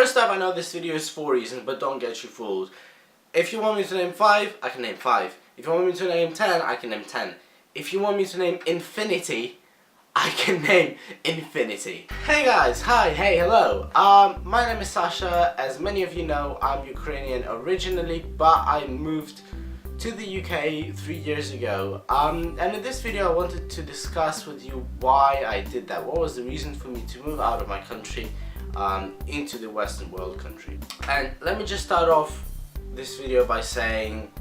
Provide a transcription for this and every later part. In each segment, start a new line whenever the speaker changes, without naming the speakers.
First up, I know this video is 4 reasons, but don't get you fooled. If you want me to name 5, I can name 5. If you want me to name 10, I can name 10. If you want me to name infinity, I can name infinity. Hey guys, hi, hey, hello. My name is Sasha. As many of you know, I'm Ukrainian originally, but I moved to the UK 3 years ago. And in this video I wanted to discuss with you why I did that. What was the reason for me to move out of my country into the Western world country. And let me just start off this video by saying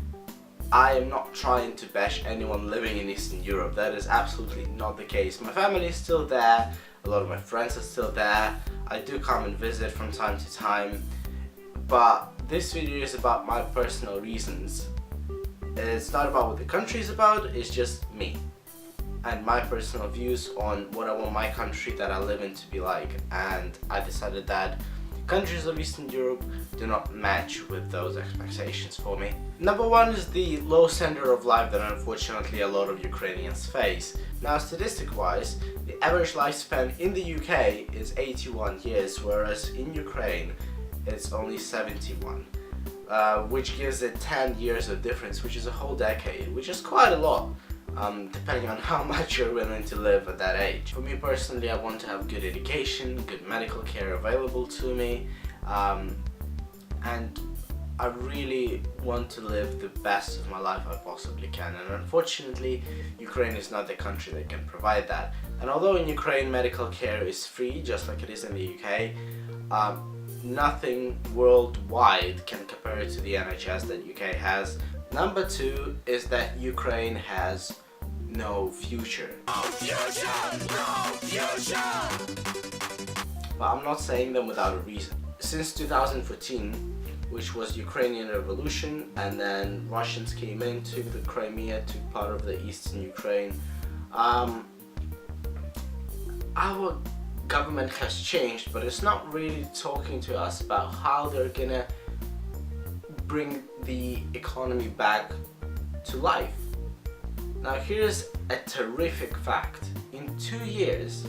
I am not trying to bash anyone living in Eastern Europe. That is absolutely not the case. My family is still there, a lot of my friends are still there. I do come and visit from time to time, but this video is about my personal reasons. It's not about what the country is about, it's just me and my personal views on what I want my country that I live in to be like. And I decided that countries of Eastern Europe do not match with those expectations for me. Number one is the low standard of life that unfortunately a lot of Ukrainians face. Now, statistic wise, the average lifespan in the UK is 81 years, whereas in Ukraine it's only 71. Which gives it 10 years of difference, which is a whole decade, which is quite a lot, depending on how much you're willing to live at that age. For me personally, I want to have good education, good medical care available to me, and I really want to live the best of my life I possibly can. And unfortunately, Ukraine is not the country that can provide that. And although in Ukraine medical care is free, just like it is in the UK, nothing worldwide can compare it to the NHS that UK has. Number two is that Ukraine has no future. No future! But I'm not saying them without a reason. Since 2014, which was Ukrainian Revolution, and then Russians came in, took the Crimea, took part of the eastern Ukraine, our government has changed, but it's not really talking to us about how they're gonna bring the economy back to life. Now here's a terrific fact. In 2 years,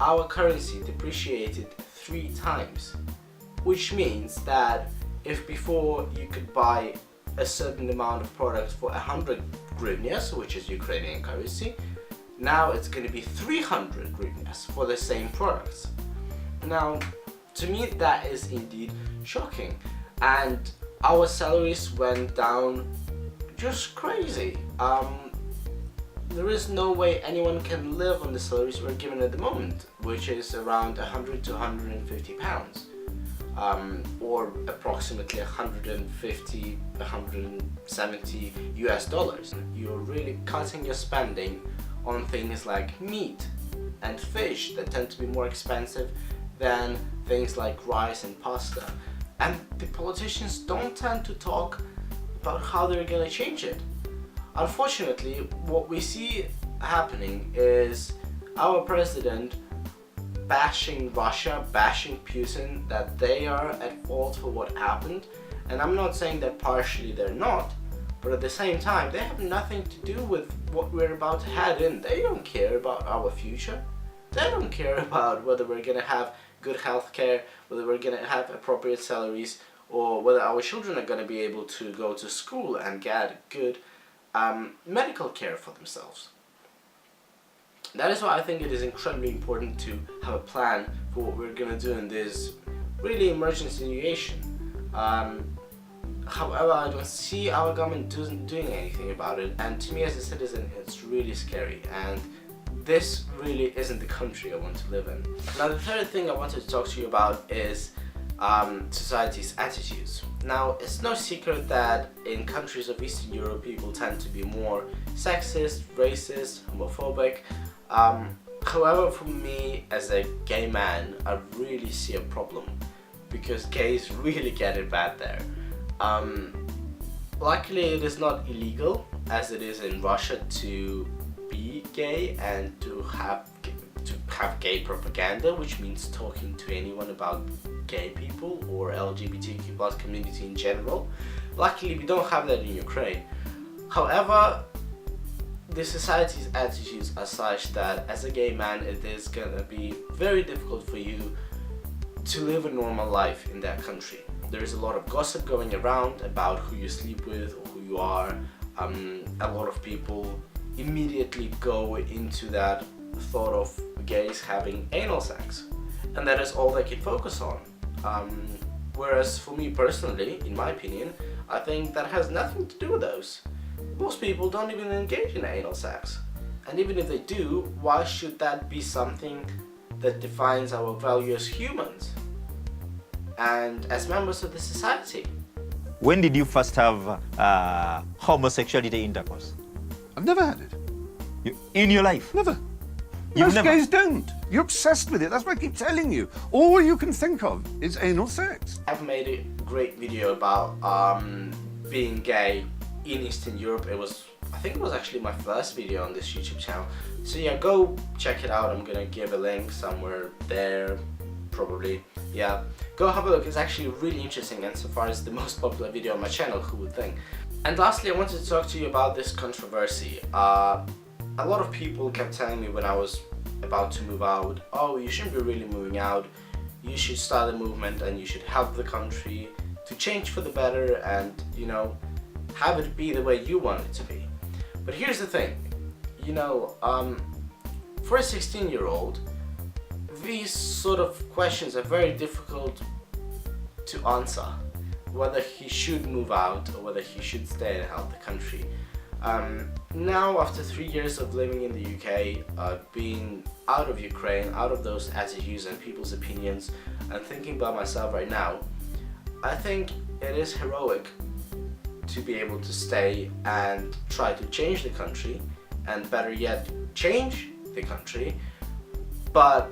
our currency depreciated 3 times, which means that if before you could buy a certain amount of products for 100 hryvnias, which is Ukrainian currency, now it's going to be 300 hryvnias for the same products. Now, to me that is indeed shocking, and our salaries went down just crazy. There is no way anyone can live on the salaries we're given at the moment, which is around 100 to 150 pounds, or approximately 150, 170 US dollars. You're really cutting your spending on things like meat and fish that tend to be more expensive than things like rice and pasta. And the politicians don't tend to talk about how they're gonna change it. Unfortunately, what we see happening is our president bashing Russia, bashing Putin, that they are at fault for what happened. And I'm not saying that partially they're not, but at the same time, they have nothing to do with what we're about to head in. They don't care about our future. They don't care about whether we're gonna have good health care, whether we're gonna have appropriate salaries, or whether our children are gonna be able to go to school and get good medical care for themselves. That is why I think it is incredibly important to have a plan for what we're gonna do in this really emergency situation. However, I don't see our government doing anything about it, and to me as a citizen it's really scary, and this really isn't the country I want to live in. Now the third thing I wanted to talk to you about is society's attitudes. Now it's no secret that in countries of Eastern Europe people tend to be more sexist, racist, homophobic. However, for me as a gay man, I really see a problem, because gays really get it bad there. Luckily it is not illegal as it is in Russia to be gay and to have gay propaganda, which means talking to anyone about gay people or LGBTQ+ community in general. Luckily we don't have that in Ukraine. However, the society's attitudes are such that as a gay man it is gonna be very difficult for you to live a normal life in that country. There is a lot of gossip going around about who you sleep with or who you are. A lot of people immediately go into that thought of gays having anal sex, and that is all they can focus on. Whereas for me personally, in my opinion, I think that has nothing to do with those. Most people don't even engage in anal sex. And even if they do, why should that be something that defines our value as humans and as members of the society?
When did you first have homosexuality intercourse?
I've never had it.
In your life?
Never.
You've
Most
never?
gays don't. You're obsessed with it. That's what I keep telling you. All you can think of is anal sex.
I've made a great video about being gay in Eastern Europe. I think it was actually my first video on this YouTube channel. So yeah, go check it out. I'm gonna give a link somewhere there, probably. Yeah, go have a look. It's actually really interesting, and so far it's the most popular video on my channel, who would think. And lastly, I wanted to talk to you about this controversy. A lot of people kept telling me when I was about to move out, oh, you shouldn't be really moving out, you should start a movement and you should help the country to change for the better and, you know, have it be the way you want it to be. But here's the thing, you know, for a 16-year-old, these sort of questions are very difficult to answer. Whether he should move out or whether he should stay and help the country. Now, after 3 years of living in the UK, being out of Ukraine, out of those attitudes and people's opinions, and thinking about myself right now, I think it is heroic to be able to stay and try to change the country, and better yet, change the country. But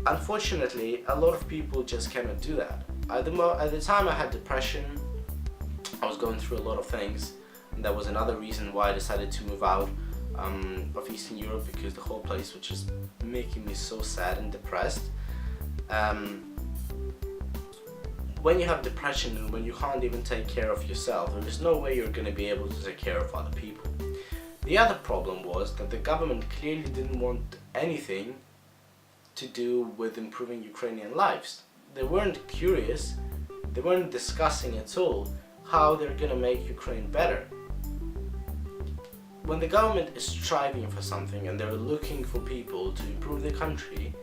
unfortunately, a lot of people just cannot do that. At the time I had depression, I was going through a lot of things, and that was another reason why I decided to move out of Eastern Europe, because the whole place was just making me so sad and depressed. When you have depression and when you can't even take care of yourself, there is no way you're going to be able to take care of other people. The other problem was that the government clearly didn't want anything to do with improving Ukrainian lives. They weren't curious, they weren't discussing at all how they're gonna make Ukraine better. When the government is striving for something and they're looking for people to improve the country,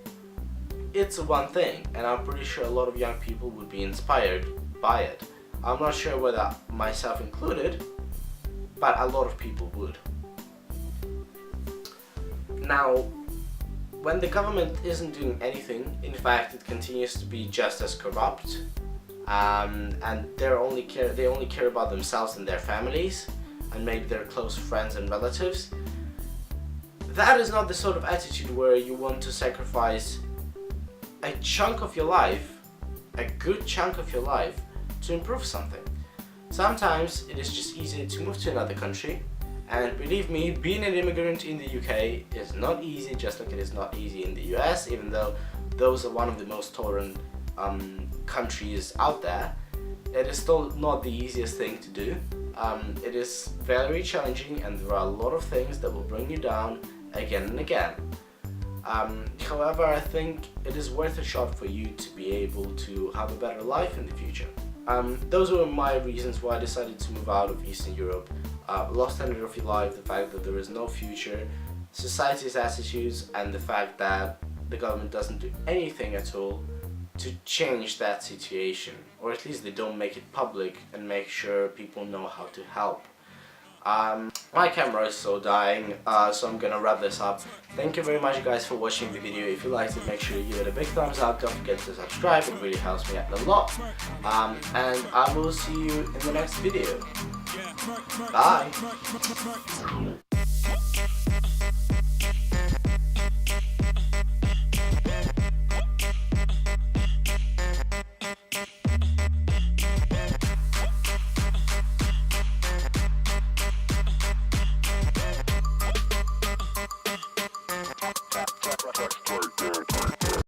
it's one thing, and I'm pretty sure a lot of young people would be inspired by it. I'm not sure whether myself included, but a lot of people would. Now, when the government isn't doing anything, in fact it continues to be just as corrupt, and they only care about themselves and their families and maybe their close friends and relatives, that is not the sort of attitude where you want to sacrifice a chunk of your life, a good chunk of your life, to improve something. Sometimes it is just easier to move to another country. And believe me, being an immigrant in the UK is not easy, just like it is not easy in the US, even though those are one of the most tolerant countries out there. It is still not the easiest thing to do. It is very challenging, and there are a lot of things that will bring you down again and again. However, I think it is worth a shot for you to be able to have a better life in the future. Those were my reasons why I decided to move out of Eastern Europe. Low standard of your life, the fact that there is no future, society's attitudes, and the fact that the government doesn't do anything at all to change that situation, or at least they don't make it public and make sure people know how to help. My camera is so dying, so I'm gonna wrap this up. Thank you very much guys for watching the video. If you liked it, make sure you give it a big thumbs up. Don't forget to subscribe, it really helps me out a lot. And I will see you in the next video. Bye!